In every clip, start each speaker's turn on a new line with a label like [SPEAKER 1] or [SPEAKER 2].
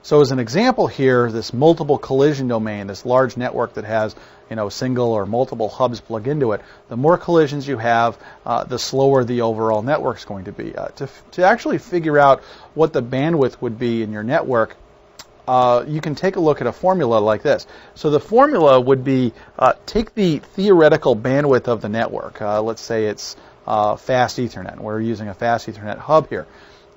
[SPEAKER 1] So as an example here, this multiple collision domain, this large network that has single or multiple hubs plugged into it, the more collisions you have, the slower the overall network is going to be. To actually figure out what the bandwidth would be in your network, you can take a look at a formula like this. So the formula would be take the theoretical bandwidth of the network. Let's say it's fast Ethernet. We're using a fast Ethernet hub here.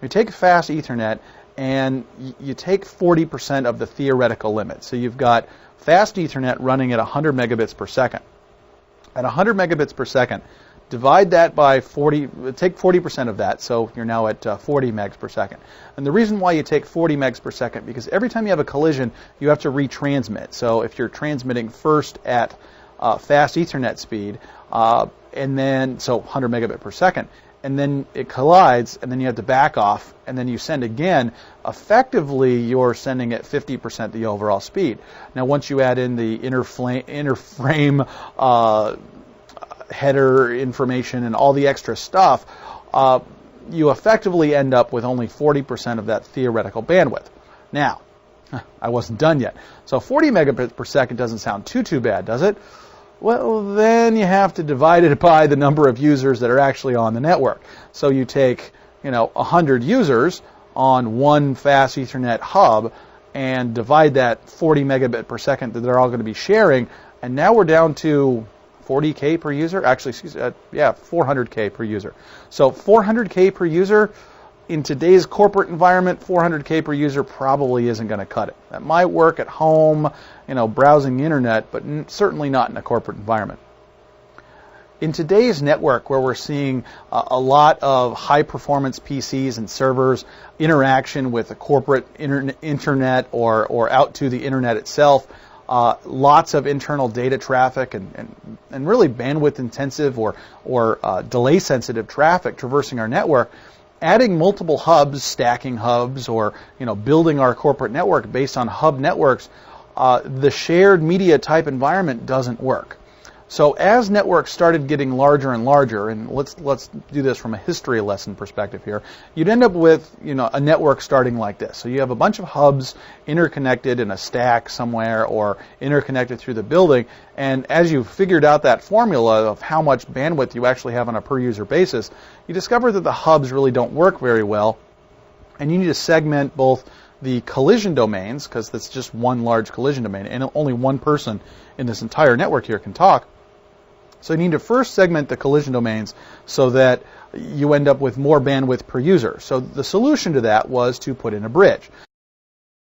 [SPEAKER 1] You take fast Ethernet and you take 40% of the theoretical limit. So you've got fast Ethernet running at 100 megabits per second. At 100 megabits per second, divide that by 40, take 40% of that, so you're now at 40 megs per second. And the reason why you take 40 megs per second, because every time you have a collision, you have to retransmit. So if you're transmitting first at fast Ethernet speed, and then, so 100 megabit per second, and then it collides, and then you have to back off, and then you send again, effectively you're sending at 50% the overall speed. Now once you add in the inner frame header information and all the extra stuff, you effectively end up with only 40% of that theoretical bandwidth. Now, I wasn't done yet. So 40 megabits per second doesn't sound too bad, does it? Well, then you have to divide it by the number of users that are actually on the network. So you take, 100 users on one fast Ethernet hub and divide that 40 megabit per second that they're all going to be sharing, and now we're down to 40K per user? Actually, 400K per user. So 400K per user, in today's corporate environment, 400K per user probably isn't going to cut it. That might work at home, browsing the internet, but certainly not in a corporate environment. In today's network, where we're seeing a lot of high-performance PCs and servers, interaction with the corporate internet or out to the internet itself, lots of internal data traffic and really bandwidth-intensive or delay-sensitive traffic traversing our network, adding multiple hubs, stacking hubs, or building our corporate network based on hub networks, the shared media type environment doesn't work. So as networks started getting larger and larger, and let's do this from a history lesson perspective here, you'd end up with a network starting like this. So you have a bunch of hubs interconnected in a stack somewhere or interconnected through the building, and as you figured out that formula of how much bandwidth you actually have on a per user basis, you discover that the hubs really don't work very well, and you need to segment both the collision domains, because that's just one large collision domain, and only one person in this entire network here can talk. So you need to first segment the collision domains so that you end up with more bandwidth per user. So the solution to that was to put in a bridge.